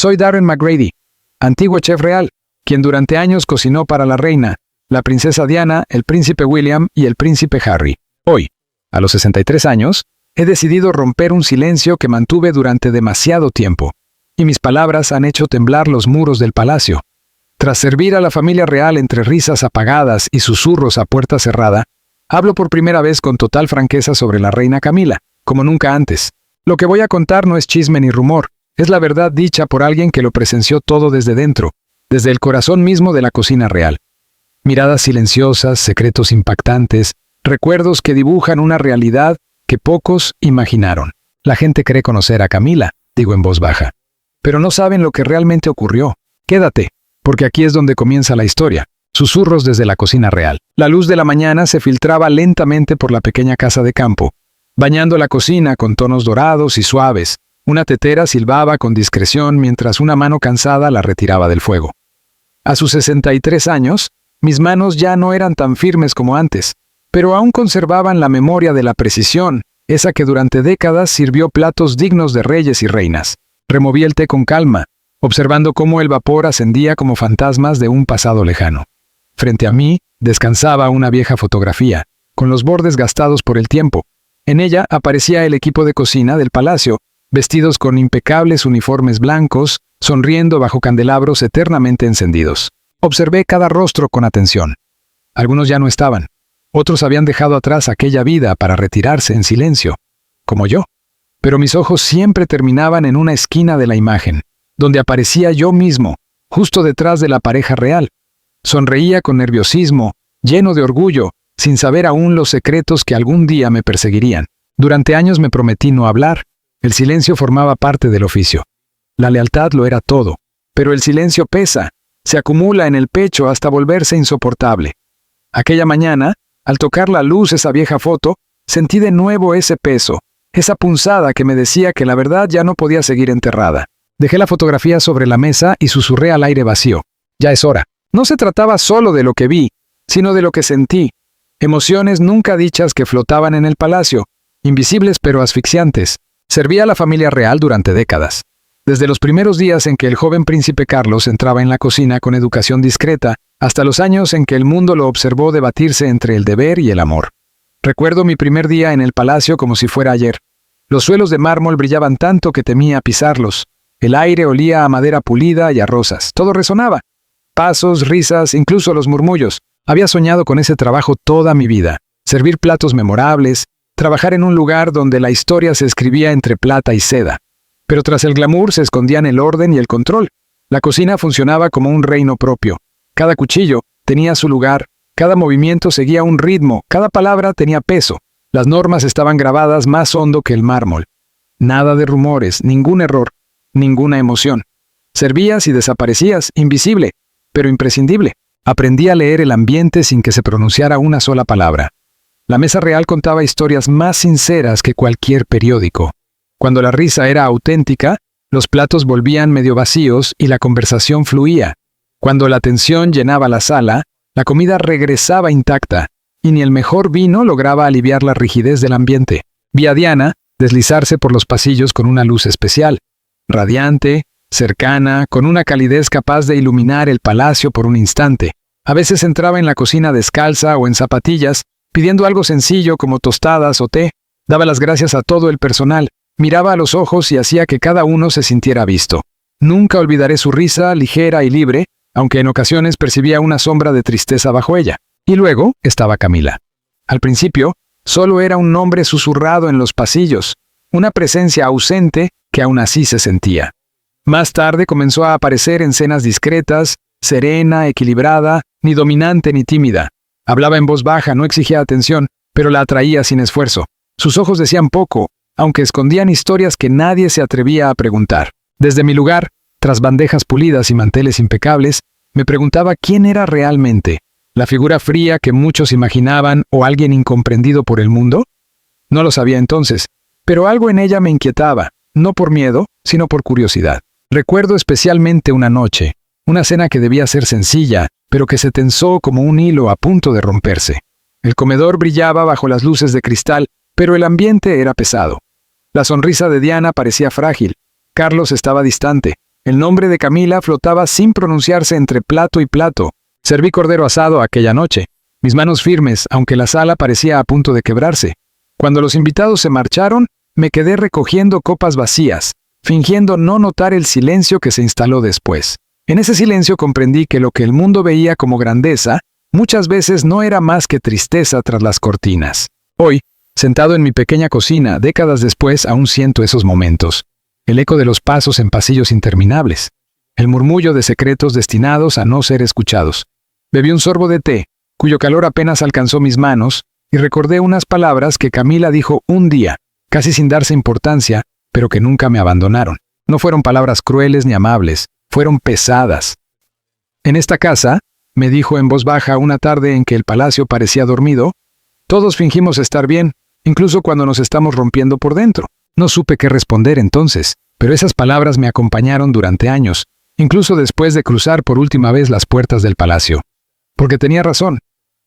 Soy Darren McGrady, antiguo chef real, quien durante años cocinó para la reina, la princesa Diana, el príncipe William y el príncipe Harry. Hoy, a los 63 años, he decidido romper un silencio que mantuve durante demasiado tiempo, y mis palabras han hecho temblar los muros del palacio. Tras servir a la familia real entre risas apagadas y susurros a puerta cerrada, hablo por primera vez con total franqueza sobre la reina Camila, como nunca antes. Lo que voy a contar no es chisme ni rumor, es la verdad dicha por alguien que lo presenció todo desde dentro, desde el corazón mismo de la cocina real. Miradas silenciosas, secretos impactantes, recuerdos que dibujan una realidad que pocos imaginaron. La gente cree conocer a Camila, digo en voz baja, pero no saben lo que realmente ocurrió. Quédate, porque aquí es donde comienza la historia. Susurros desde la cocina real. La luz de la mañana se filtraba lentamente por la pequeña casa de campo, bañando la cocina con tonos dorados y suaves. Una tetera silbaba con discreción mientras una mano cansada la retiraba del fuego. A sus 63 años, mis manos ya no eran tan firmes como antes, pero aún conservaban la memoria de la precisión, esa que durante décadas sirvió platos dignos de reyes y reinas. Removí el té con calma, observando cómo el vapor ascendía como fantasmas de un pasado lejano. Frente a mí, descansaba una vieja fotografía, con los bordes gastados por el tiempo. En ella aparecía el equipo de cocina del palacio, vestidos con impecables uniformes blancos, sonriendo bajo candelabros eternamente encendidos. Observé cada rostro con atención. Algunos ya no estaban. Otros habían dejado atrás aquella vida para retirarse en silencio, como yo. Pero mis ojos siempre terminaban en una esquina de la imagen, donde aparecía yo mismo, justo detrás de la pareja real. Sonreía con nerviosismo, lleno de orgullo, sin saber aún los secretos que algún día me perseguirían. Durante años me prometí no hablar. El silencio formaba parte del oficio. La lealtad lo era todo, pero el silencio pesa, se acumula en el pecho hasta volverse insoportable. Aquella mañana, al tocar la luz esa vieja foto, sentí de nuevo ese peso, esa punzada que me decía que la verdad ya no podía seguir enterrada. Dejé la fotografía sobre la mesa y susurré al aire vacío. Ya es hora. No se trataba solo de lo que vi, sino de lo que sentí. Emociones nunca dichas que flotaban en el palacio, invisibles pero asfixiantes. Serví a la familia real durante décadas. Desde los primeros días en que el joven príncipe Carlos entraba en la cocina con educación discreta, hasta los años en que el mundo lo observó debatirse entre el deber y el amor. Recuerdo mi primer día en el palacio como si fuera ayer. Los suelos de mármol brillaban tanto que temía pisarlos. El aire olía a madera pulida y a rosas. Todo resonaba. Pasos, risas, incluso los murmullos. Había soñado con ese trabajo toda mi vida. Servir platos memorables, trabajar en un lugar donde la historia se escribía entre plata y seda. Pero tras el glamour se escondían el orden y el control. La cocina funcionaba como un reino propio. Cada cuchillo tenía su lugar, cada movimiento seguía un ritmo, cada palabra tenía peso. Las normas estaban grabadas más hondo que el mármol. Nada de rumores, ningún error, ninguna emoción. Servías y desaparecías, invisible, pero imprescindible. Aprendí a leer el ambiente sin que se pronunciara una sola palabra. La mesa real contaba historias más sinceras que cualquier periódico. Cuando la risa era auténtica, los platos volvían medio vacíos y la conversación fluía. Cuando la tensión llenaba la sala, la comida regresaba intacta, y ni el mejor vino lograba aliviar la rigidez del ambiente. Vi a Diana deslizarse por los pasillos con una luz especial, radiante, cercana, con una calidez capaz de iluminar el palacio por un instante. A veces entraba en la cocina descalza o en zapatillas, pidiendo algo sencillo como tostadas o té. Daba las gracias a todo el personal, miraba a los ojos y hacía que cada uno se sintiera visto. Nunca olvidaré su risa ligera y libre, aunque en ocasiones percibía una sombra de tristeza bajo ella. Y luego estaba Camila. Al principio, solo era un nombre susurrado en los pasillos, una presencia ausente que aún así se sentía. Más tarde comenzó a aparecer en escenas discretas, serena, equilibrada, ni dominante ni tímida. Hablaba en voz baja, no exigía atención, pero la atraía sin esfuerzo. Sus ojos decían poco, aunque escondían historias que nadie se atrevía a preguntar. Desde mi lugar, tras bandejas pulidas y manteles impecables, me preguntaba quién era realmente. ¿La figura fría que muchos imaginaban o alguien incomprendido por el mundo? No lo sabía entonces, pero algo en ella me inquietaba, no por miedo, sino por curiosidad. Recuerdo especialmente una noche, una cena que debía ser sencilla, pero que se tensó como un hilo a punto de romperse. El comedor brillaba bajo las luces de cristal, pero el ambiente era pesado. La sonrisa de Diana parecía frágil. Carlos estaba distante. El nombre de Camila flotaba sin pronunciarse entre plato y plato. Serví cordero asado aquella noche, mis manos firmes, aunque la sala parecía a punto de quebrarse. Cuando los invitados se marcharon, me quedé recogiendo copas vacías, fingiendo no notar el silencio que se instaló después. En ese silencio comprendí que lo que el mundo veía como grandeza, muchas veces no era más que tristeza tras las cortinas. Hoy, sentado en mi pequeña cocina, décadas después, aún siento esos momentos. El eco de los pasos en pasillos interminables. El murmullo de secretos destinados a no ser escuchados. Bebí un sorbo de té, cuyo calor apenas alcanzó mis manos, y recordé unas palabras que Camila dijo un día, casi sin darse importancia, pero que nunca me abandonaron. No fueron palabras crueles ni amables, fueron pesadas. En esta casa, me dijo en voz baja una tarde en que el palacio parecía dormido, todos fingimos estar bien, incluso cuando nos estamos rompiendo por dentro. No supe qué responder entonces, pero esas palabras me acompañaron durante años, incluso después de cruzar por última vez las puertas del palacio. Porque tenía razón.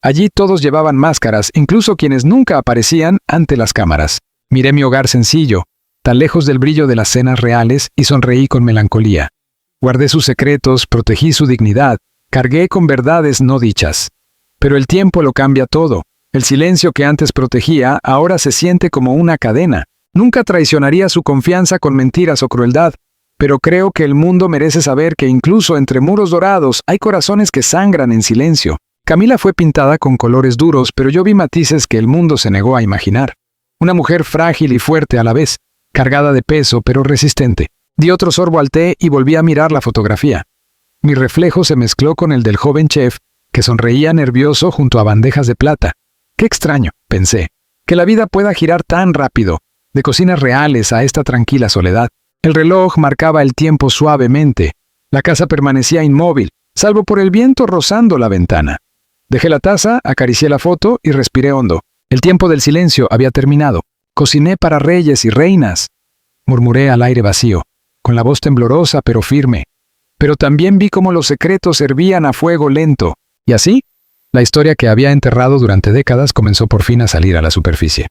Allí todos llevaban máscaras, incluso quienes nunca aparecían ante las cámaras. Miré mi hogar sencillo, tan lejos del brillo de las cenas reales, y sonreí con melancolía. Guardé sus secretos, protegí su dignidad, cargué con verdades no dichas. Pero el tiempo lo cambia todo. El silencio que antes protegía ahora se siente como una cadena. Nunca traicionaría su confianza con mentiras o crueldad, pero creo que el mundo merece saber que incluso entre muros dorados hay corazones que sangran en silencio. Camila fue pintada con colores duros, pero yo vi matices que el mundo se negó a imaginar. Una mujer frágil y fuerte a la vez, cargada de peso pero resistente. Di otro sorbo al té y volví a mirar la fotografía. Mi reflejo se mezcló con el del joven chef, que sonreía nervioso junto a bandejas de plata. Qué extraño, pensé, que la vida pueda girar tan rápido, de cocinas reales a esta tranquila soledad. El reloj marcaba el tiempo suavemente. La casa permanecía inmóvil, salvo por el viento rozando la ventana. Dejé la taza, acaricié la foto y respiré hondo. El tiempo del silencio había terminado. Cociné para reyes y reinas. Murmuré al aire vacío, con la voz temblorosa pero firme. Pero también vi cómo los secretos hervían a fuego lento. Y así, la historia que había enterrado durante décadas comenzó por fin a salir a la superficie.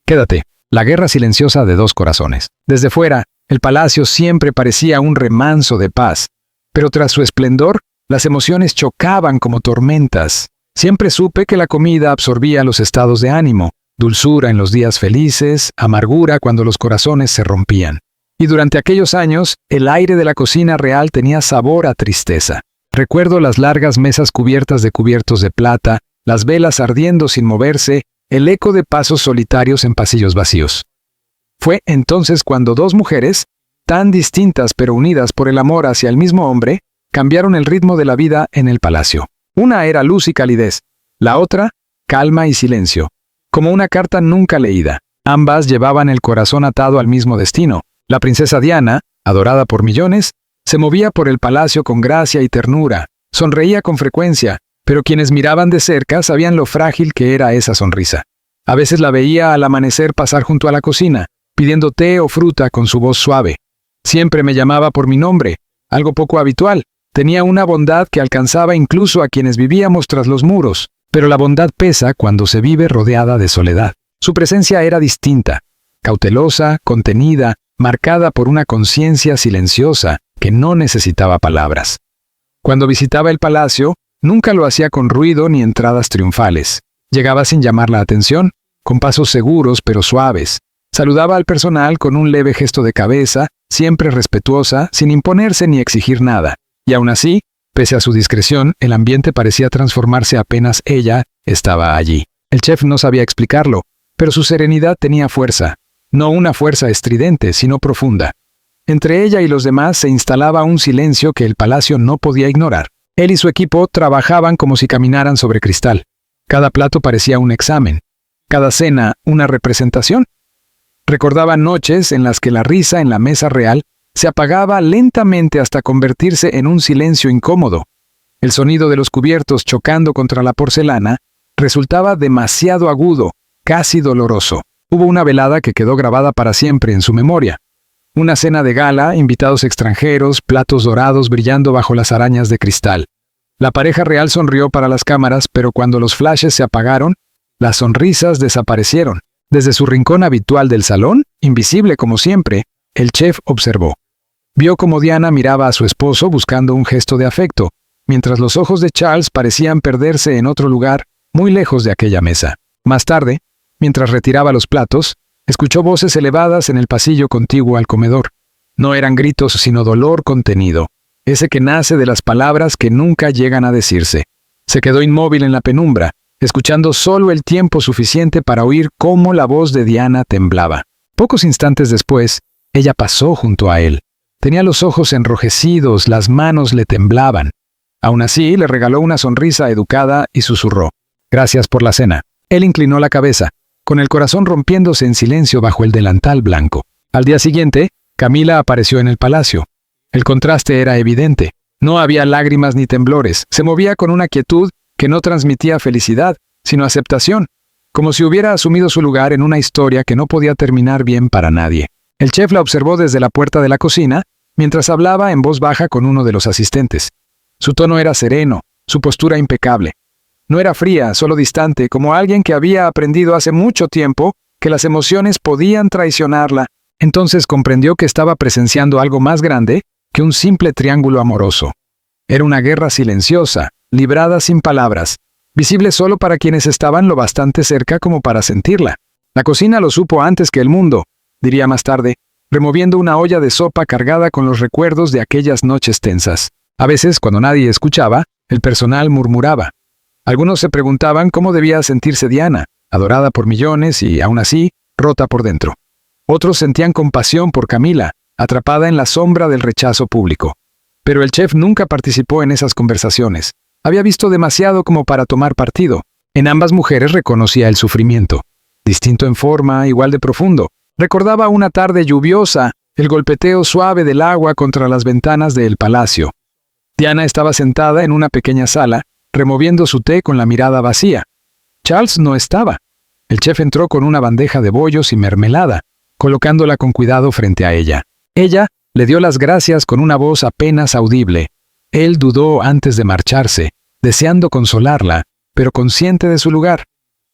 Quédate. La guerra silenciosa de dos corazones. Desde fuera, el palacio siempre parecía un remanso de paz, pero tras su esplendor, las emociones chocaban como tormentas. Siempre supe que la comida absorbía los estados de ánimo, dulzura en los días felices, amargura cuando los corazones se rompían. Y durante aquellos años, el aire de la cocina real tenía sabor a tristeza. Recuerdo las largas mesas cubiertas de cubiertos de plata, las velas ardiendo sin moverse, el eco de pasos solitarios en pasillos vacíos. Fue entonces cuando dos mujeres, tan distintas pero unidas por el amor hacia el mismo hombre, cambiaron el ritmo de la vida en el palacio. Una era luz y calidez, la otra, calma y silencio, como una carta nunca leída. Ambas llevaban el corazón atado al mismo destino. La princesa Diana, adorada por millones, se movía por el palacio con gracia y ternura, sonreía con frecuencia, pero quienes miraban de cerca sabían lo frágil que era esa sonrisa. A veces la veía al amanecer pasar junto a la cocina, pidiendo té o fruta con su voz suave. Siempre me llamaba por mi nombre, algo poco habitual. Tenía una bondad que alcanzaba incluso a quienes vivíamos tras los muros, pero la bondad pesa cuando se vive rodeada de soledad. Su presencia era distinta, cautelosa, contenida, marcada por una conciencia silenciosa que no necesitaba palabras. Cuando visitaba el palacio, nunca lo hacía con ruido ni entradas triunfales. Llegaba sin llamar la atención, con pasos seguros pero suaves. Saludaba al personal con un leve gesto de cabeza, siempre respetuosa, sin imponerse ni exigir nada. Y aún así, pese a su discreción, el ambiente parecía transformarse apenas ella estaba allí. El chef no sabía explicarlo, pero su serenidad tenía fuerza. No una fuerza estridente, sino profunda. Entre ella y los demás se instalaba un silencio que el palacio no podía ignorar. Él y su equipo trabajaban como si caminaran sobre cristal. Cada plato parecía un examen. Cada cena, una representación. Recordaba noches en las que la risa en la mesa real se apagaba lentamente hasta convertirse en un silencio incómodo. El sonido de los cubiertos chocando contra la porcelana resultaba demasiado agudo, casi doloroso. Hubo una velada que quedó grabada para siempre en su memoria. Una cena de gala, invitados extranjeros, platos dorados brillando bajo las arañas de cristal. La pareja real sonrió para las cámaras, pero cuando los flashes se apagaron, las sonrisas desaparecieron. Desde su rincón habitual del salón, invisible como siempre, el chef observó. Vio cómo Diana miraba a su esposo buscando un gesto de afecto, mientras los ojos de Charles parecían perderse en otro lugar, muy lejos de aquella mesa. Más tarde, mientras retiraba los platos, escuchó voces elevadas en el pasillo contiguo al comedor. No eran gritos, sino dolor contenido, ese que nace de las palabras que nunca llegan a decirse. Se quedó inmóvil en la penumbra, escuchando solo el tiempo suficiente para oír cómo la voz de Diana temblaba. Pocos instantes después, ella pasó junto a él. Tenía los ojos enrojecidos, las manos le temblaban. Aún así, le regaló una sonrisa educada y susurró: «Gracias por la cena». Él inclinó la cabeza, con el corazón rompiéndose en silencio bajo el delantal blanco. Al día siguiente, Camila apareció en el palacio. El contraste era evidente. No había lágrimas ni temblores. Se movía con una quietud que no transmitía felicidad, sino aceptación, como si hubiera asumido su lugar en una historia que no podía terminar bien para nadie. El chef la observó desde la puerta de la cocina, mientras hablaba en voz baja con uno de los asistentes. Su tono era sereno, su postura impecable. No era fría, solo distante, como alguien que había aprendido hace mucho tiempo que las emociones podían traicionarla. Entonces comprendió que estaba presenciando algo más grande que un simple triángulo amoroso. Era una guerra silenciosa, librada sin palabras, visible solo para quienes estaban lo bastante cerca como para sentirla. La cocina lo supo antes que el mundo, diría más tarde, removiendo una olla de sopa cargada con los recuerdos de aquellas noches tensas. A veces, cuando nadie escuchaba, el personal murmuraba. Algunos se preguntaban cómo debía sentirse Diana, adorada por millones y, aún así, rota por dentro. Otros sentían compasión por Camila, atrapada en la sombra del rechazo público. Pero el chef nunca participó en esas conversaciones. Había visto demasiado como para tomar partido. En ambas mujeres reconocía el sufrimiento. Distinto en forma, igual de profundo. Recordaba una tarde lluviosa, el golpeteo suave del agua contra las ventanas del palacio. Diana estaba sentada en una pequeña sala, removiendo su té con la mirada vacía. Charles no estaba. El chef entró con una bandeja de bollos y mermelada, colocándola con cuidado frente a ella. Ella le dio las gracias con una voz apenas audible. Él dudó antes de marcharse, deseando consolarla, pero consciente de su lugar.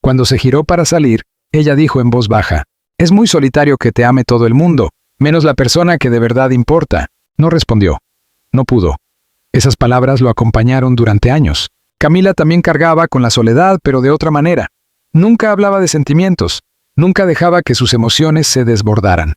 Cuando se giró para salir, ella dijo en voz baja: «Es muy solitario que te ame todo el mundo, menos la persona que de verdad importa». No respondió. No pudo. Esas palabras lo acompañaron durante años. Camila también cargaba con la soledad, pero de otra manera. Nunca hablaba de sentimientos, nunca dejaba que sus emociones se desbordaran.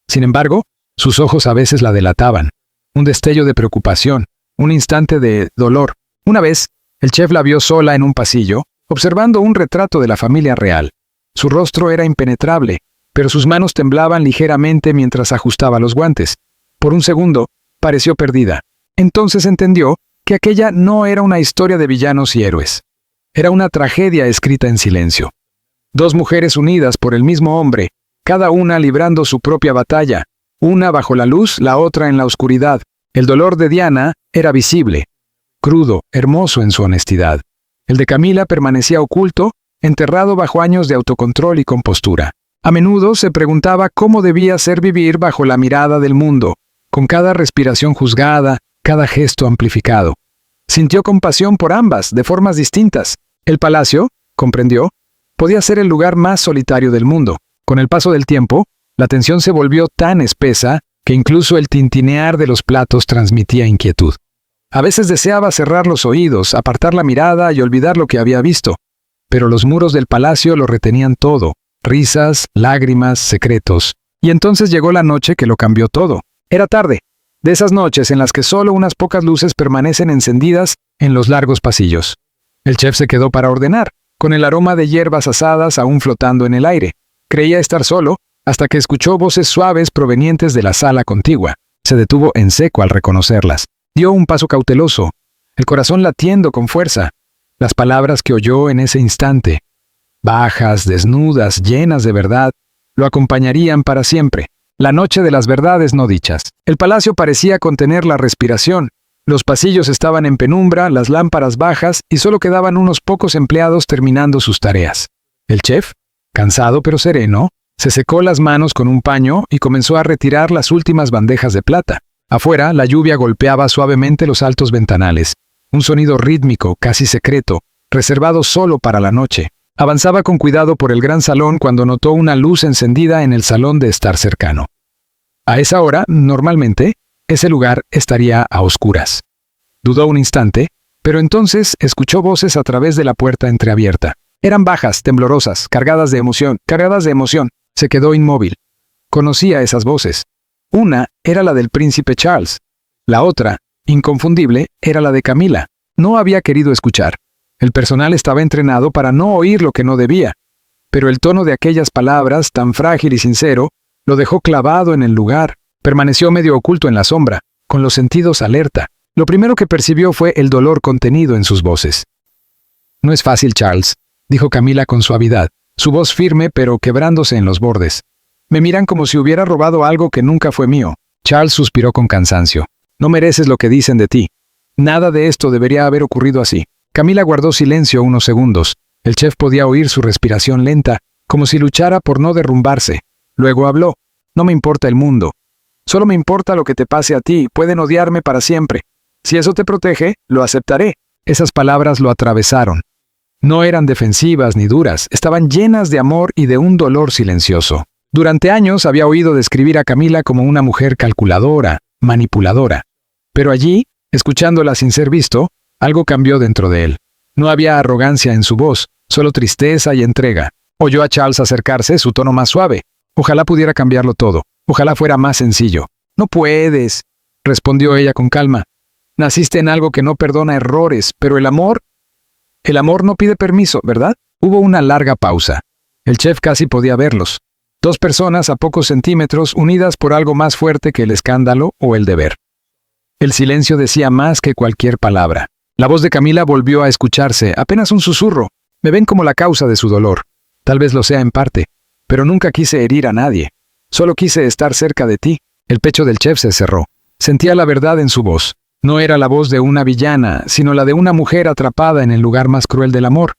Sin embargo, sus ojos a veces la delataban. Un destello de preocupación, un instante de dolor. Una vez, el chef la vio sola en un pasillo, observando un retrato de la familia real. Su rostro era impenetrable, pero sus manos temblaban ligeramente mientras ajustaba los guantes. Por un segundo, pareció perdida. Entonces entendió que aquella no era una historia de villanos y héroes. Era una tragedia escrita en silencio. Dos mujeres unidas por el mismo hombre, cada una librando su propia batalla, una bajo la luz, la otra en la oscuridad. El dolor de Diana era visible, crudo, hermoso en su honestidad. El de Camila permanecía oculto, enterrado bajo años de autocontrol y compostura. A menudo se preguntaba cómo debía ser vivir bajo la mirada del mundo, con cada respiración juzgada, cada gesto amplificado. Sintió compasión por ambas, de formas distintas. El palacio, comprendió, podía ser el lugar más solitario del mundo. Con el paso del tiempo, la tensión se volvió tan espesa que incluso el tintinear de los platos transmitía inquietud. A veces deseaba cerrar los oídos, apartar la mirada y olvidar lo que había visto. Pero los muros del palacio lo retenían todo: risas, lágrimas, secretos. Y entonces llegó la noche que lo cambió todo. Era tarde, de esas noches en las que solo unas pocas luces permanecen encendidas en los largos pasillos. El chef se quedó para ordenar, con el aroma de hierbas asadas aún flotando en el aire. Creía estar solo, hasta que escuchó voces suaves provenientes de la sala contigua. Se detuvo en seco al reconocerlas. Dio un paso cauteloso, el corazón latiendo con fuerza. Las palabras que oyó en ese instante, bajas, desnudas, llenas de verdad, lo acompañarían para siempre. La noche de las verdades no dichas. El palacio parecía contener la respiración. Los pasillos estaban en penumbra, las lámparas bajas, y solo quedaban unos pocos empleados terminando sus tareas. El chef, cansado pero sereno, se secó las manos con un paño y comenzó a retirar las últimas bandejas de plata. Afuera, la lluvia golpeaba suavemente los altos ventanales. Un sonido rítmico, casi secreto, reservado solo para la noche. Avanzaba con cuidado por el gran salón cuando notó una luz encendida en el salón de estar cercano. A esa hora, normalmente, ese lugar estaría a oscuras. Dudó un instante, pero entonces escuchó voces a través de la puerta entreabierta. Eran bajas, temblorosas, cargadas de emoción. Se quedó inmóvil. Conocía esas voces. Una era la del príncipe Charles. La otra, inconfundible, era la de Camila. No había querido escuchar. El personal estaba entrenado para no oír lo que no debía. Pero el tono de aquellas palabras, tan frágil y sincero, lo dejó clavado en el lugar. Permaneció medio oculto en la sombra, con los sentidos alerta. Lo primero que percibió fue el dolor contenido en sus voces. «No es fácil, Charles», dijo Camila con suavidad, su voz firme pero quebrándose en los bordes. «Me miran como si hubiera robado algo que nunca fue mío». Charles suspiró con cansancio. «No mereces lo que dicen de ti. Nada de esto debería haber ocurrido así». Camila guardó silencio unos segundos. El chef podía oír su respiración lenta, como si luchara por no derrumbarse. Luego habló. «No me importa el mundo. Solo me importa lo que te pase a ti. Pueden odiarme para siempre. Si eso te protege, lo aceptaré». Esas palabras lo atravesaron. No eran defensivas ni duras, estaban llenas de amor y de un dolor silencioso. Durante años había oído describir a Camila como una mujer calculadora, manipuladora. Pero allí, escuchándola sin ser visto, algo cambió dentro de él. No había arrogancia en su voz, solo tristeza y entrega. Oyó a Charles acercarse, su tono más suave. Ojalá pudiera cambiarlo todo. Ojalá fuera más sencillo. «No puedes», respondió ella con calma. «Naciste en algo que no perdona errores, pero el amor no pide permiso, ¿verdad?» Hubo una larga pausa. El chef casi podía verlos. Dos personas a pocos centímetros unidas por algo más fuerte que el escándalo o el deber. El silencio decía más que cualquier palabra. La voz de Camila volvió a escucharse, apenas un susurro. «Me ven como la causa de su dolor. Tal vez lo sea en parte, pero nunca quise herir a nadie. Solo quise estar cerca de ti». El pecho del chef se cerró. Sentía la verdad en su voz. No era la voz de una villana, sino la de una mujer atrapada en el lugar más cruel del amor,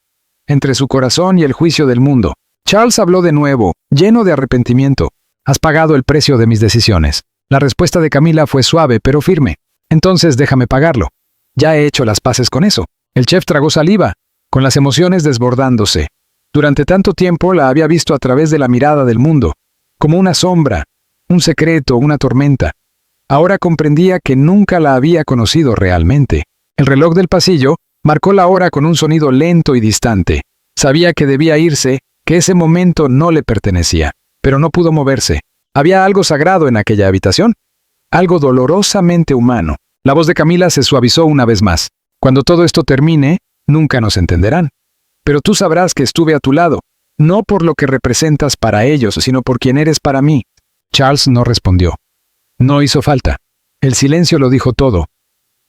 entre su corazón y el juicio del mundo. Charles habló de nuevo, lleno de arrepentimiento. «Has pagado el precio de mis decisiones». La respuesta de Camila fue suave pero firme. «Entonces déjame pagarlo. Ya he hecho las paces con eso». El chef tragó saliva, con las emociones desbordándose. Durante tanto tiempo la había visto a través de la mirada del mundo, como una sombra, un secreto, una tormenta. Ahora comprendía que nunca la había conocido realmente. El reloj del pasillo marcó la hora con un sonido lento y distante. Sabía que debía irse, que ese momento no le pertenecía, pero no pudo moverse. Había algo sagrado en aquella habitación, algo dolorosamente humano. La voz de Camila se suavizó una vez más. «Cuando todo esto termine, nunca nos entenderán. Pero tú sabrás que estuve a tu lado, no por lo que representas para ellos, sino por quien eres para mí». Charles no respondió. No hizo falta. El silencio lo dijo todo.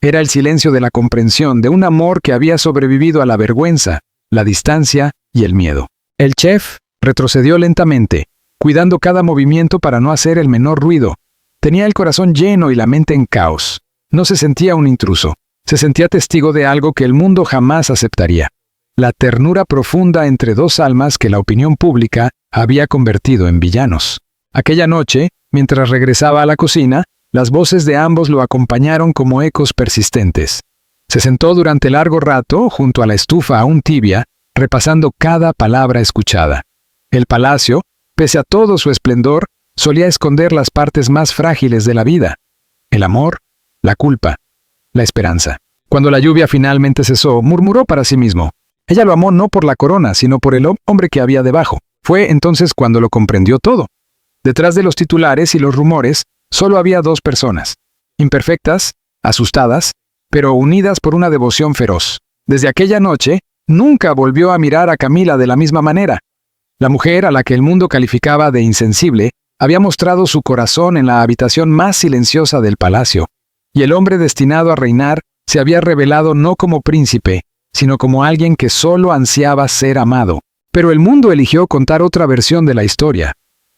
Era el silencio de la comprensión, de un amor que había sobrevivido a la vergüenza, la distancia y el miedo. El chef retrocedió lentamente, cuidando cada movimiento para no hacer el menor ruido. Tenía el corazón lleno y la mente en caos. No se sentía un intruso. Se sentía testigo de algo que el mundo jamás aceptaría. La ternura profunda entre dos almas que la opinión pública había convertido en villanos. Aquella noche, mientras regresaba a la cocina, las voces de ambos lo acompañaron como ecos persistentes. Se sentó durante largo rato junto a la estufa aún tibia, repasando cada palabra escuchada. El palacio, pese a todo su esplendor, solía esconder las partes más frágiles de la vida: el amor, la culpa, la esperanza. Cuando la lluvia finalmente cesó, murmuró para sí mismo. Ella lo amó no por la corona, sino por el hombre que había debajo. Fue entonces cuando lo comprendió todo. Detrás de los titulares y los rumores, solo había dos personas, imperfectas, asustadas, pero unidas por una devoción feroz. Desde aquella noche, nunca volvió a mirar a Camila de la misma manera. La mujer a la que el mundo calificaba de insensible había mostrado su corazón en la habitación más silenciosa del palacio, y el hombre destinado a reinar se había revelado no como príncipe, sino como alguien que solo ansiaba ser amado. Pero el mundo eligió contar otra versión de la historia.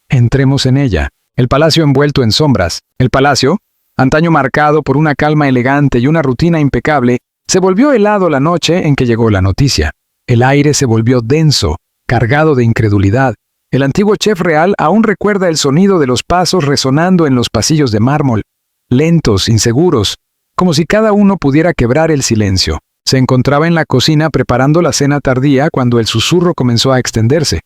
Entremos en ella. El palacio envuelto en sombras. El palacio, antaño marcado por una calma elegante y una rutina impecable, se volvió helado la noche en que llegó la noticia. El aire se volvió denso, cargado de incredulidad. El antiguo chef real aún recuerda el sonido de los pasos resonando en los pasillos de mármol, lentos, inseguros, como si cada uno pudiera quebrar el silencio. Se encontraba en la cocina preparando la cena tardía cuando el susurro comenzó a extenderse.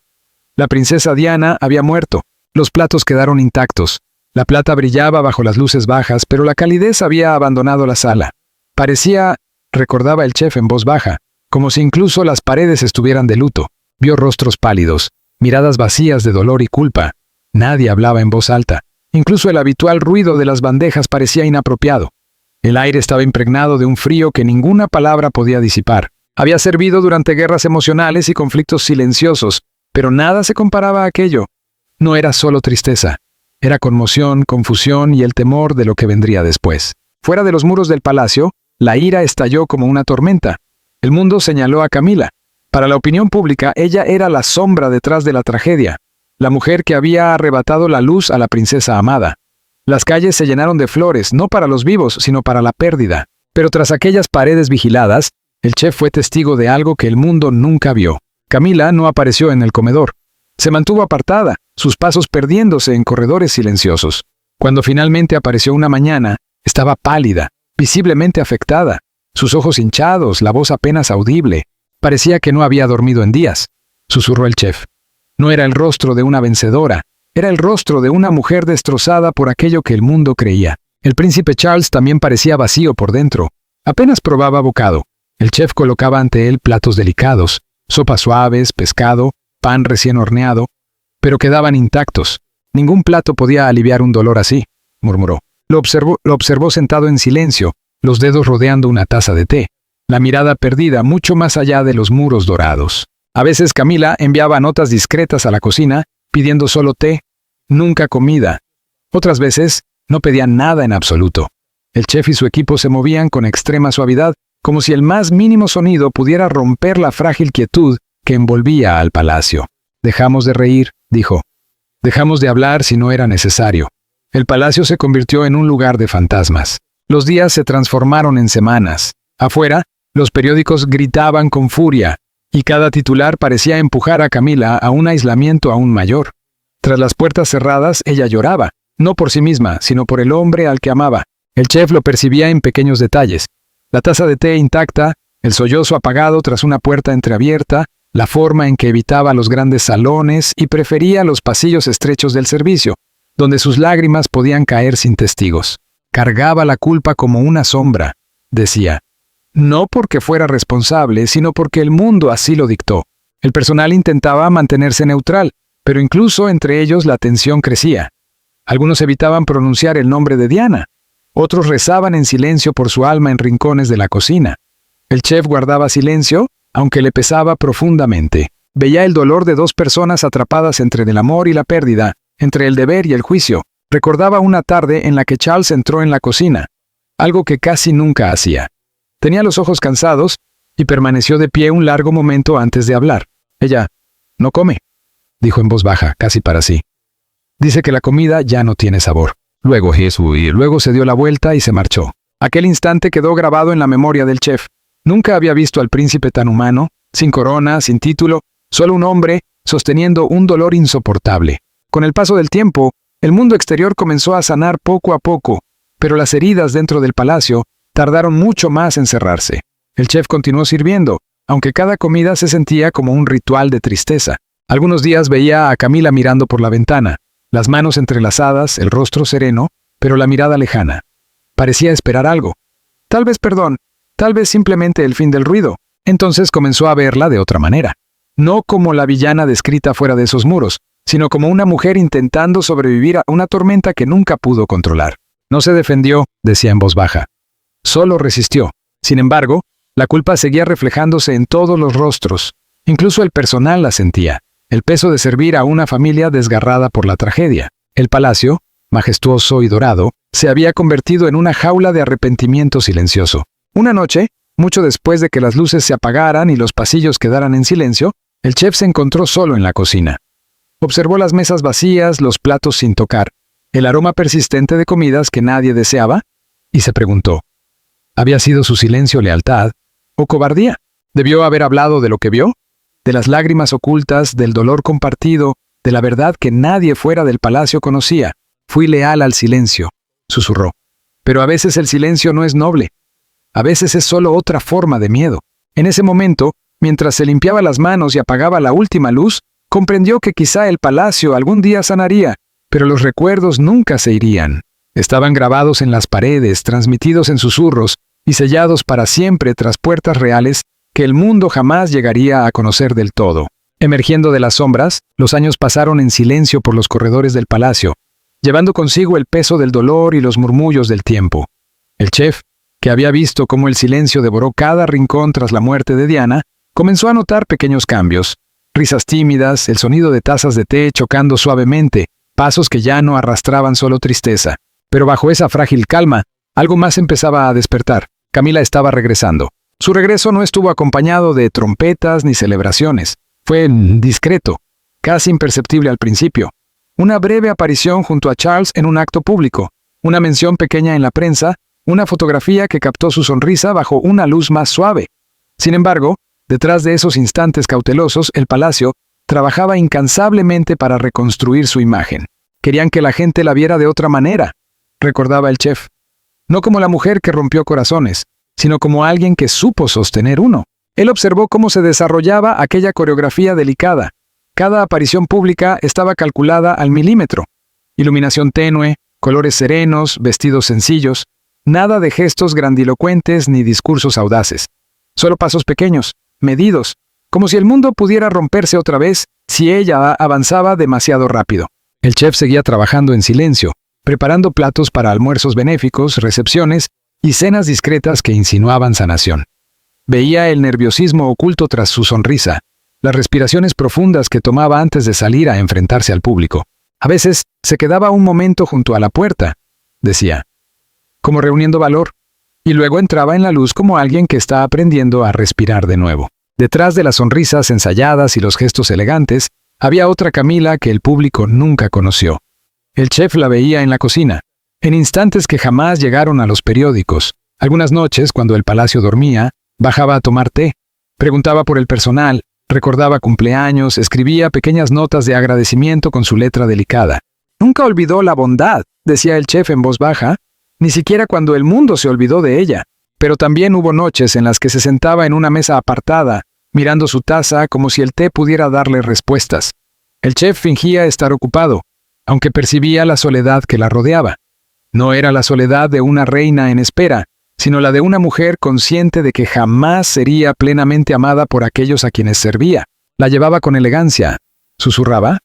La princesa Diana había muerto. Los platos quedaron intactos. La plata brillaba bajo las luces bajas, pero la calidez había abandonado la sala. Parecía, recordaba el chef en voz baja, como si incluso las paredes estuvieran de luto. Vio rostros pálidos, miradas vacías de dolor y culpa. Nadie hablaba en voz alta. Incluso el habitual ruido de las bandejas parecía inapropiado. El aire estaba impregnado de un frío que ninguna palabra podía disipar. Había servido durante guerras emocionales y conflictos silenciosos, pero nada se comparaba a aquello. No era solo tristeza. Era conmoción, confusión y el temor de lo que vendría después. Fuera de los muros del palacio, la ira estalló como una tormenta. El mundo señaló a Camila. Para la opinión pública, ella era la sombra detrás de la tragedia, la mujer que había arrebatado la luz a la princesa amada. Las calles se llenaron de flores, no para los vivos, sino para la pérdida. Pero tras aquellas paredes vigiladas, el chef fue testigo de algo que el mundo nunca vio. Camila no apareció en el comedor. Se mantuvo apartada, sus pasos perdiéndose en corredores silenciosos. Cuando finalmente apareció una mañana, estaba pálida, visiblemente afectada, sus ojos hinchados, la voz apenas audible. Parecía que no había dormido en días, susurró el chef. No era el rostro de una vencedora, era el rostro de una mujer destrozada por aquello que el mundo creía. El príncipe Charles también parecía vacío por dentro. Apenas probaba bocado. El chef colocaba ante él platos delicados, sopas suaves, pescado, pan recién horneado, pero quedaban intactos. Ningún plato podía aliviar un dolor así, murmuró. Lo observó sentado en silencio, los dedos rodeando una taza de té, la mirada perdida mucho más allá de los muros dorados. A veces Camila enviaba notas discretas a la cocina, pidiendo solo té, nunca comida. Otras veces, no pedían nada en absoluto. El chef y su equipo se movían con extrema suavidad, como si el más mínimo sonido pudiera romper la frágil quietud que envolvía al palacio. Dejamos de reír, dijo. Dejamos de hablar si no era necesario. El palacio se convirtió en un lugar de fantasmas. Los días se transformaron en semanas. Afuera, los periódicos gritaban con furia, y cada titular parecía empujar a Camila a un aislamiento aún mayor. Tras las puertas cerradas, ella lloraba, no por sí misma, sino por el hombre al que amaba. El chef lo percibía en pequeños detalles. La taza de té intacta, el sollozo apagado tras una puerta entreabierta, la forma en que evitaba los grandes salones y prefería los pasillos estrechos del servicio, donde sus lágrimas podían caer sin testigos. Cargaba la culpa como una sombra, decía. No porque fuera responsable, sino porque el mundo así lo dictó. El personal intentaba mantenerse neutral, pero incluso entre ellos la tensión crecía. Algunos evitaban pronunciar el nombre de Diana. Otros rezaban en silencio por su alma en rincones de la cocina. El chef guardaba silencio, aunque le pesaba profundamente. Veía el dolor de dos personas atrapadas entre el amor y la pérdida, entre el deber y el juicio. Recordaba una tarde en la que Charles entró en la cocina, algo que casi nunca hacía. Tenía los ojos cansados y permaneció de pie un largo momento antes de hablar. Ella, no come, dijo en voz baja, casi para sí. Dice que la comida ya no tiene sabor. Luego se dio la vuelta y se marchó. Aquel instante quedó grabado en la memoria del chef. Nunca había visto al príncipe tan humano, sin corona, sin título, solo un hombre sosteniendo un dolor insoportable. Con el paso del tiempo, el mundo exterior comenzó a sanar poco a poco, pero las heridas dentro del palacio tardaron mucho más en cerrarse. El chef continuó sirviendo, aunque cada comida se sentía como un ritual de tristeza. Algunos días veía a Camila mirando por la ventana, las manos entrelazadas, el rostro sereno, pero la mirada lejana. Parecía esperar algo. Tal vez perdón, tal vez simplemente el fin del ruido. Entonces comenzó a verla de otra manera. No como la villana descrita fuera de esos muros, sino como una mujer intentando sobrevivir a una tormenta que nunca pudo controlar. No se defendió, decía en voz baja. Solo resistió. Sin embargo, la culpa seguía reflejándose en todos los rostros. Incluso el personal la sentía. El peso de servir a una familia desgarrada por la tragedia. El palacio, majestuoso y dorado, se había convertido en una jaula de arrepentimiento silencioso. Una noche, mucho después de que las luces se apagaran y los pasillos quedaran en silencio, el chef se encontró solo en la cocina. Observó las mesas vacías, los platos sin tocar, el aroma persistente de comidas que nadie deseaba, y se preguntó, ¿había sido su silencio lealtad o cobardía? ¿Debió haber hablado de lo que vio? De las lágrimas ocultas, del dolor compartido, de la verdad que nadie fuera del palacio conocía. Fui leal al silencio, susurró. Pero a veces el silencio no es noble. A veces es solo otra forma de miedo. En ese momento, mientras se limpiaba las manos y apagaba la última luz, comprendió que quizá el palacio algún día sanaría, Pero los recuerdos nunca se irían. Estaban grabados en las paredes, transmitidos en susurros y sellados para siempre tras puertas reales que el mundo jamás llegaría a conocer del todo. Emergiendo de las sombras, los años pasaron en silencio por los corredores del palacio, llevando consigo el peso del dolor y los murmullos del tiempo. El chef, que había visto cómo el silencio devoró cada rincón tras la muerte de Diana, comenzó a notar pequeños cambios, risas tímidas, el sonido de tazas de té chocando suavemente, pasos que ya no arrastraban solo tristeza. Pero bajo esa frágil calma, algo más empezaba a despertar. Camila estaba regresando. Su regreso no estuvo acompañado de trompetas ni celebraciones. Fue discreto, casi imperceptible al principio. Una breve aparición junto a Charles en un acto público, una mención pequeña en la prensa, una fotografía que captó su sonrisa bajo una luz más suave. Sin embargo, detrás de esos instantes cautelosos, el palacio trabajaba incansablemente para reconstruir su imagen. Querían que la gente la viera de otra manera, recordaba el chef. No como la mujer que rompió corazones, sino como alguien que supo sostener uno. Él observó cómo se desarrollaba aquella coreografía delicada. Cada aparición pública estaba calculada al milímetro. Iluminación tenue, colores serenos, vestidos sencillos, nada de gestos grandilocuentes ni discursos audaces. Solo pasos pequeños, medidos, como si el mundo pudiera romperse otra vez si ella avanzaba demasiado rápido. El chef seguía trabajando en silencio, preparando platos para almuerzos benéficos, recepciones y cenas discretas que insinuaban sanación. Veía el nerviosismo oculto tras su sonrisa, las respiraciones profundas que tomaba antes de salir a enfrentarse al público. A veces se quedaba un momento junto a la puerta, decía, como reuniendo valor, y luego entraba en la luz como alguien que está aprendiendo a respirar de nuevo. Detrás de las sonrisas ensayadas y los gestos elegantes, había otra Camila que el público nunca conoció. El chef la veía en la cocina, en instantes que jamás llegaron a los periódicos. Algunas noches, cuando el palacio dormía, bajaba a tomar té, preguntaba por el personal, recordaba cumpleaños, escribía pequeñas notas de agradecimiento con su letra delicada. Nunca olvidó la bondad, decía el chef en voz baja, ni siquiera cuando el mundo se olvidó de ella. Pero también hubo noches en las que se sentaba en una mesa apartada, mirando su taza como si el té pudiera darle respuestas. El chef fingía estar ocupado, aunque percibía la soledad que la rodeaba. No era la soledad de una reina en espera, sino la de una mujer consciente de que jamás sería plenamente amada por aquellos a quienes servía. La llevaba con elegancia, susurraba,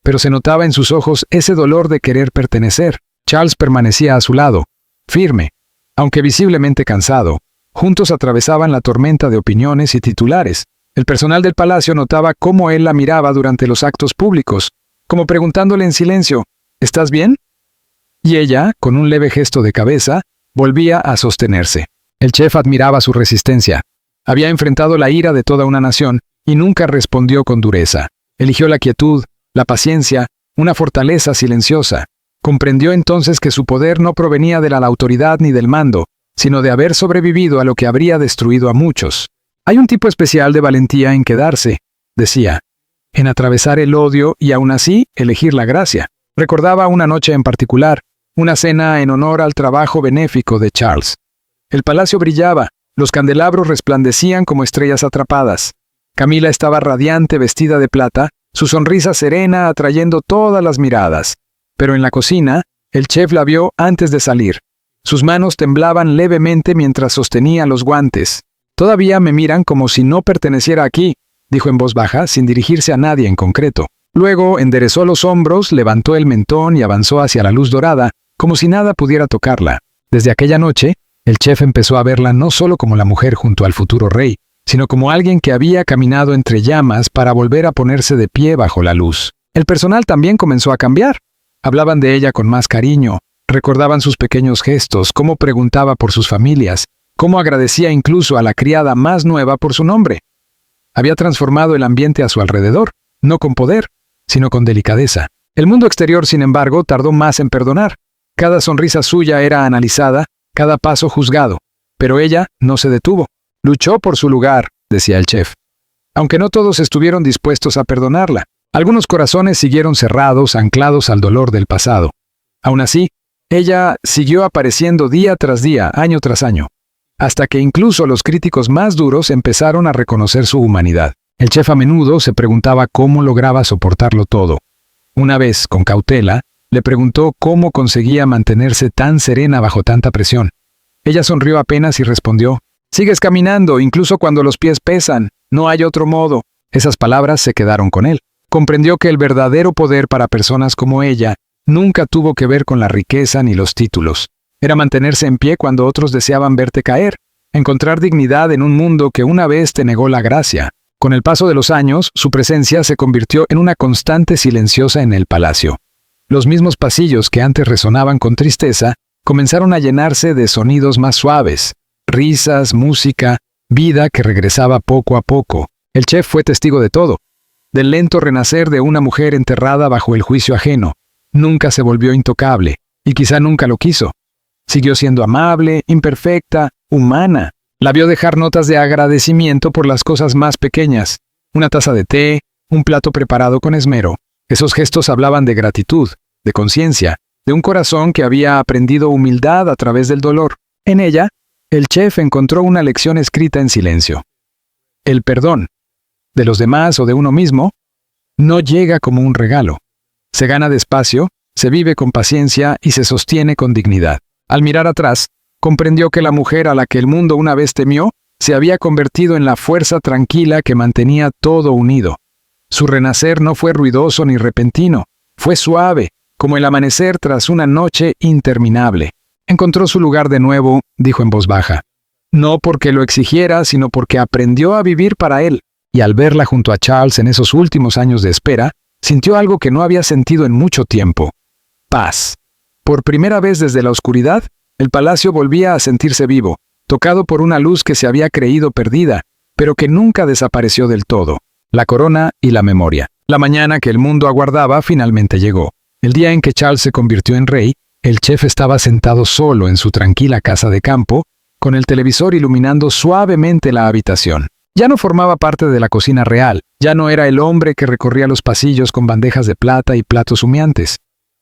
pero se notaba en sus ojos ese dolor de querer pertenecer. Charles permanecía a su lado, firme, aunque visiblemente cansado. Juntos atravesaban la tormenta de opiniones y titulares. El personal del palacio notaba cómo él la miraba durante los actos públicos, como preguntándole en silencio, ¿estás bien? Y ella, con un leve gesto de cabeza, volvía a sostenerse. El chef admiraba su resistencia. Había enfrentado la ira de toda una nación y nunca respondió con dureza. Eligió la quietud, la paciencia, una fortaleza silenciosa. Comprendió entonces que su poder no provenía de la autoridad ni del mando, sino de haber sobrevivido a lo que habría destruido a muchos. Hay un tipo especial de valentía en quedarse, decía, en atravesar el odio y aún así elegir la gracia. Recordaba una noche en particular, una cena en honor al trabajo benéfico de Charles. El palacio brillaba, los candelabros resplandecían como estrellas atrapadas. Camila estaba radiante vestida de plata, su sonrisa serena atrayendo todas las miradas. Pero en la cocina, el chef la vio antes de salir. Sus manos temblaban levemente mientras sostenía los guantes. «Todavía me miran como si no perteneciera aquí», dijo en voz baja, sin dirigirse a nadie en concreto. Luego enderezó los hombros, levantó el mentón y avanzó hacia la luz dorada, como si nada pudiera tocarla. Desde aquella noche, el chef empezó a verla no solo como la mujer junto al futuro rey, sino como alguien que había caminado entre llamas para volver a ponerse de pie bajo la luz. El personal también comenzó a cambiar. Hablaban de ella con más cariño, recordaban sus pequeños gestos, cómo preguntaba por sus familias, cómo agradecía incluso a la criada más nueva por su nombre. Había transformado el ambiente a su alrededor, no con poder, sino con delicadeza. El mundo exterior, sin embargo, tardó más en perdonar. Cada sonrisa suya era analizada, cada paso juzgado. Pero ella no se detuvo. Luchó por su lugar, decía el chef. Aunque no todos estuvieron dispuestos a perdonarla. Algunos corazones siguieron cerrados, anclados al dolor del pasado. Aún así, ella siguió apareciendo día tras día, año tras año, hasta que incluso los críticos más duros empezaron a reconocer su humanidad. El chef a menudo se preguntaba cómo lograba soportarlo todo. Una vez, con cautela, Le preguntó cómo conseguía mantenerse tan serena bajo tanta presión. Ella sonrió apenas y respondió: «Sigues caminando, incluso cuando los pies pesan. No hay otro modo». Esas palabras se quedaron con él. Comprendió que el verdadero poder para personas como ella nunca tuvo que ver con la riqueza ni los títulos. Era mantenerse en pie cuando otros deseaban verte caer, encontrar dignidad en un mundo que una vez te negó la gracia. Con el paso de los años, su presencia se convirtió en una constante silenciosa en el palacio. Los mismos pasillos que antes resonaban con tristeza comenzaron a llenarse de sonidos más suaves, risas, música, vida que regresaba poco a poco. El chef fue testigo de todo, del lento renacer de una mujer enterrada bajo el juicio ajeno. Nunca se volvió intocable, y quizá nunca lo quiso. Siguió siendo amable, imperfecta, humana. La vio dejar notas de agradecimiento por las cosas más pequeñas. Una taza de té, un plato preparado con esmero. Esos gestos hablaban de gratitud, de conciencia, de un corazón que había aprendido humildad a través del dolor. En ella, el chef encontró una lección escrita en silencio. El perdón, de los demás o de uno mismo, no llega como un regalo. Se gana despacio, se vive con paciencia y se sostiene con dignidad. Al mirar atrás, comprendió que la mujer a la que el mundo una vez temió se había convertido en la fuerza tranquila que mantenía todo unido. Su renacer no fue ruidoso ni repentino, fue suave, como el amanecer tras una noche interminable. Encontró su lugar de nuevo, dijo en voz baja. No porque lo exigiera, sino porque aprendió a vivir para él. Y al verla junto a Charles en esos últimos años de espera, sintió algo que no había sentido en mucho tiempo: paz. Por primera vez desde la oscuridad, el palacio volvía a sentirse vivo, tocado por una luz que se había creído perdida, pero que nunca desapareció del todo: la corona y la memoria. La mañana que el mundo aguardaba finalmente llegó. El día en que Charles se convirtió en rey, el chef estaba sentado solo en su tranquila casa de campo, con el televisor iluminando suavemente la habitación. Ya no formaba parte de la cocina real, ya no era el hombre que recorría los pasillos con bandejas de plata y platos humeantes.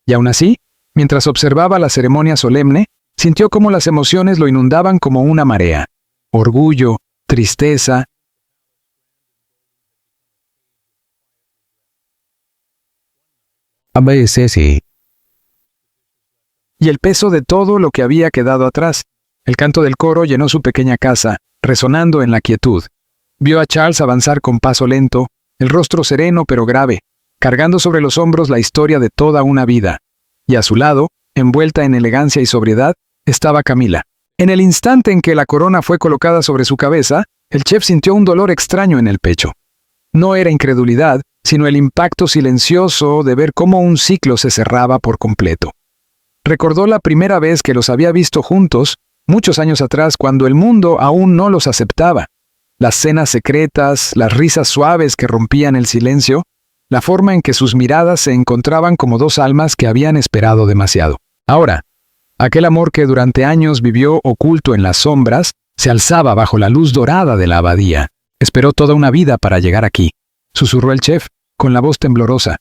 Y aún así, mientras observaba la ceremonia solemne, sintió cómo las emociones lo inundaban como una marea. Orgullo, tristeza. Y el peso de todo lo que había quedado atrás. El canto del coro llenó su pequeña casa, resonando en la quietud. Vio a Charles avanzar con paso lento, el rostro sereno pero grave, cargando sobre los hombros la historia de toda una vida. Y a su lado, envuelta en elegancia y sobriedad, estaba Camila. En el instante en que la corona fue colocada sobre su cabeza, el chef sintió un dolor extraño en el pecho. No era incredulidad, sino el impacto silencioso de ver cómo un ciclo se cerraba por completo. Recordó la primera vez que los había visto juntos, muchos años atrás, cuando el mundo aún no los aceptaba. Las cenas secretas, las risas suaves que rompían el silencio, la forma en que sus miradas se encontraban como dos almas que habían esperado demasiado. Ahora, aquel amor que durante años vivió oculto en las sombras, se alzaba bajo la luz dorada de la abadía. Esperó toda una vida para llegar aquí, susurró el chef, con la voz temblorosa.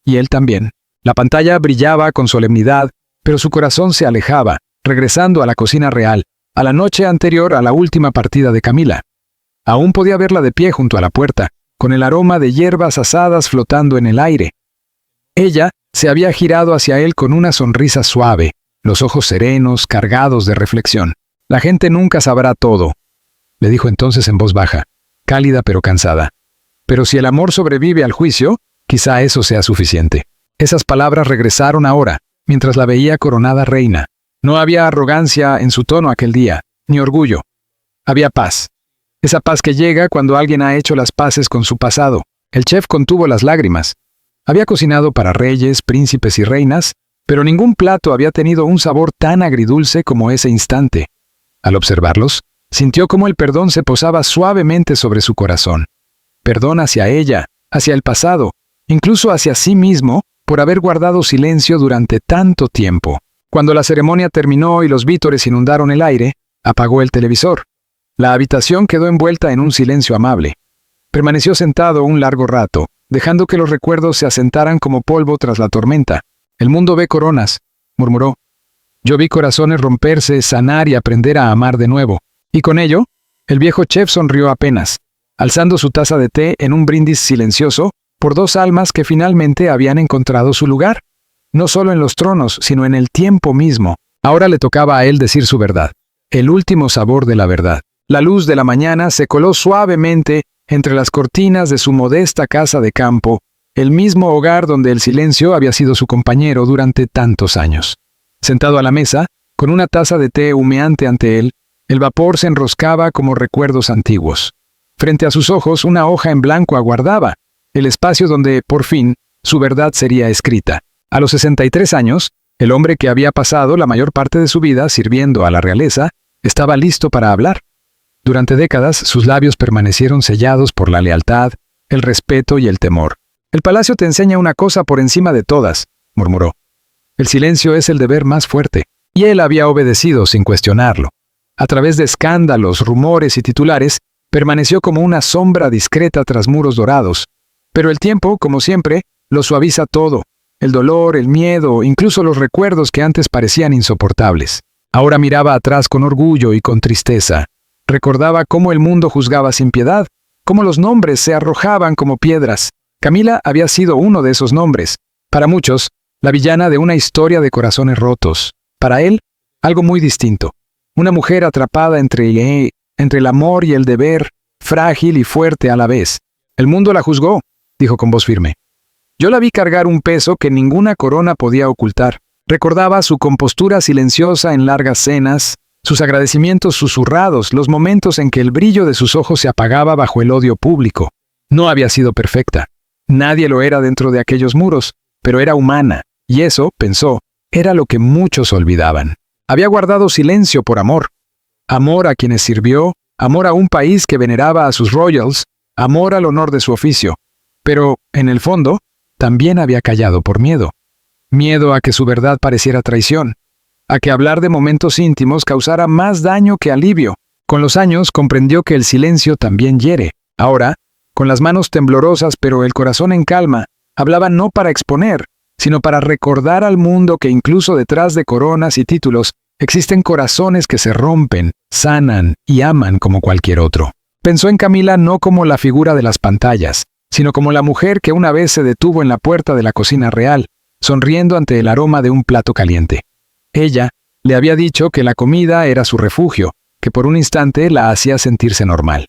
Y él también. La pantalla brillaba con solemnidad, pero su corazón se alejaba, regresando a la cocina real, a la noche anterior a la última partida de Camila. Aún podía verla de pie junto a la puerta, con el aroma de hierbas asadas flotando en el aire. Ella se había girado hacia él con una sonrisa suave, los ojos serenos, cargados de reflexión. La gente nunca sabrá todo, le dijo entonces en voz baja, cálida pero cansada. Pero si el amor sobrevive al juicio, quizá eso sea suficiente. Esas palabras regresaron ahora, mientras la veía coronada reina. No había arrogancia en su tono aquel día, ni orgullo. Había paz. Esa paz que llega cuando alguien ha hecho las paces con su pasado. El chef contuvo las lágrimas. Había cocinado para reyes, príncipes y reinas, pero ningún plato había tenido un sabor tan agridulce como ese instante. Al observarlos, sintió cómo el perdón se posaba suavemente sobre su corazón. Perdón hacia ella, hacia el pasado, incluso hacia sí mismo, por haber guardado silencio durante tanto tiempo. Cuando la ceremonia terminó y los vítores inundaron el aire, apagó el televisor. La habitación quedó envuelta en un silencio amable. Permaneció sentado un largo rato, dejando que los recuerdos se asentaran como polvo tras la tormenta. El mundo ve coronas, murmuró. Yo vi corazones romperse, sanar y aprender a amar de nuevo. Y con ello, el viejo chef sonrió apenas, alzando su taza de té en un brindis silencioso por dos almas que finalmente habían encontrado su lugar. no solo en los tronos, sino en el tiempo mismo. Ahora le tocaba a él decir su verdad, el último sabor de la verdad. La luz de la mañana se coló suavemente entre las cortinas de su modesta casa de campo, el mismo hogar donde el silencio había sido su compañero durante tantos años. Sentado a la mesa, con una taza de té humeante ante él, el vapor se enroscaba como recuerdos antiguos. Frente a sus ojos, una hoja en blanco aguardaba, el espacio donde, por fin, su verdad sería escrita. A los 63 años, el hombre que había pasado la mayor parte de su vida sirviendo a la realeza, estaba listo para hablar. Durante décadas, sus labios permanecieron sellados por la lealtad, el respeto y el temor. «El palacio te enseña una cosa por encima de todas», murmuró. «El silencio es el deber más fuerte». Y él había obedecido sin cuestionarlo. A través de escándalos, rumores y titulares, permaneció como una sombra discreta tras muros dorados. Pero el tiempo, como siempre, lo suaviza todo. El dolor, el miedo, incluso los recuerdos que antes parecían insoportables. Ahora miraba atrás con orgullo y con tristeza. Recordaba cómo el mundo juzgaba sin piedad, cómo los nombres se arrojaban como piedras. Camila había sido uno de esos nombres. Para muchos, la villana de una historia de corazones rotos. Para él, algo muy distinto. Una mujer atrapada entre el amor y el deber, frágil y fuerte a la vez. «El mundo la juzgó», dijo con voz firme. «Yo la vi cargar un peso que ninguna corona podía ocultar». Recordaba su compostura silenciosa en largas cenas, sus agradecimientos susurrados, los momentos en que el brillo de sus ojos se apagaba bajo el odio público. No había sido perfecta. Nadie lo era dentro de aquellos muros, pero era humana, y eso, pensó, era lo que muchos olvidaban. Había guardado silencio por amor. Amor a quienes sirvió, amor a un país que veneraba a sus royals, amor al honor de su oficio. Pero, en el fondo, también había callado por miedo. Miedo a que su verdad pareciera traición, a que hablar de momentos íntimos causara más daño que alivio. Con los años comprendió que el silencio también hiere. Ahora, con las manos temblorosas pero el corazón en calma, hablaba no para exponer, sino para recordar al mundo que incluso detrás de coronas y títulos existen corazones que se rompen, sanan y aman como cualquier otro. Pensó en Camila no como la figura de las pantallas, sino como la mujer que una vez se detuvo en la puerta de la cocina real, sonriendo ante el aroma de un plato caliente. Ella le había dicho que la comida era su refugio, que por un instante la hacía sentirse normal.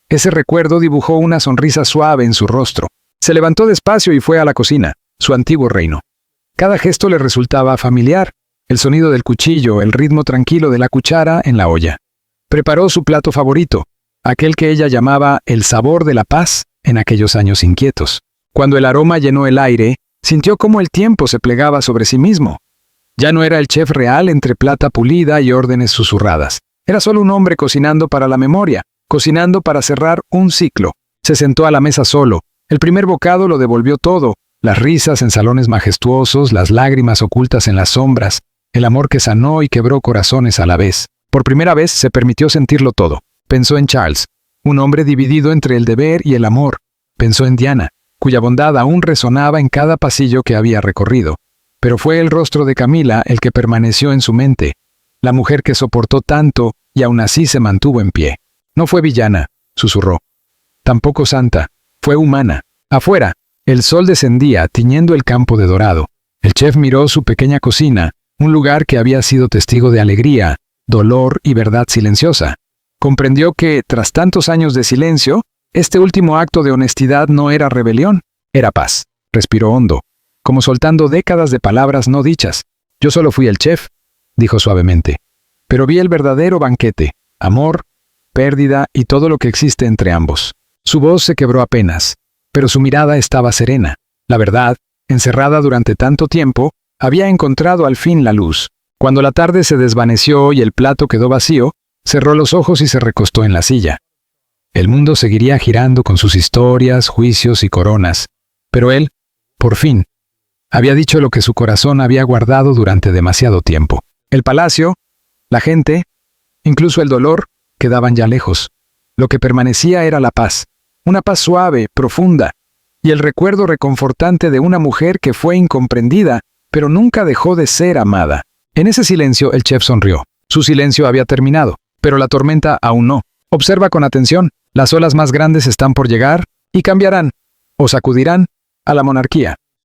Ese recuerdo dibujó una sonrisa suave en su rostro. Se levantó despacio y fue a la cocina, su antiguo reino. Cada gesto le resultaba familiar, el sonido del cuchillo, el ritmo tranquilo de la cuchara en la olla. Preparó su plato favorito, aquel que ella llamaba el sabor de la paz en aquellos años inquietos. Cuando el aroma llenó el aire, sintió cómo el tiempo se plegaba sobre sí mismo. Ya no era el chef real entre plata pulida y órdenes susurradas. Era solo un hombre cocinando para la memoria, cocinando para cerrar un ciclo. Se sentó a la mesa solo. El primer bocado lo devolvió todo. Las risas en salones majestuosos, las lágrimas ocultas en las sombras, el amor que sanó y quebró corazones a la vez. Por primera vez se permitió sentirlo todo. Pensó en Charles, un hombre dividido entre el deber y el amor. Pensó en Diana, cuya bondad aún resonaba en cada pasillo que había recorrido. Pero fue el rostro de Camila el que permaneció en su mente, la mujer que soportó tanto y aún así se mantuvo en pie. No fue villana, susurró. Tampoco santa, fue humana. Afuera, el sol descendía, tiñendo el campo de dorado. El chef miró su pequeña cocina, un lugar que había sido testigo de alegría, dolor y verdad silenciosa. Comprendió que, tras tantos años de silencio, este último acto de honestidad no era rebelión, era paz. Respiró hondo, como soltando décadas de palabras no dichas. «Yo solo fui el chef», dijo suavemente, «pero vi el verdadero banquete, amor, pérdida y todo lo que existe entre ambos». Su voz se quebró apenas, pero su mirada estaba serena. La verdad, encerrada durante tanto tiempo, había encontrado al fin la luz. Cuando la tarde se desvaneció y el plato quedó vacío, cerró los ojos y se recostó en la silla. El mundo seguiría girando con sus historias, juicios y coronas, pero él, por fin, había dicho lo que su corazón había guardado durante demasiado tiempo. El palacio, la gente, incluso el dolor, quedaban ya lejos. Lo que permanecía era la paz, una paz suave, profunda, y el recuerdo reconfortante de una mujer que fue incomprendida, pero nunca dejó de ser amada. En ese silencio el chef sonrió. Su silencio había terminado, pero la tormenta aún no. Observa con atención, las olas más grandes están por llegar y cambiarán, o sacudirán, a la monarquía.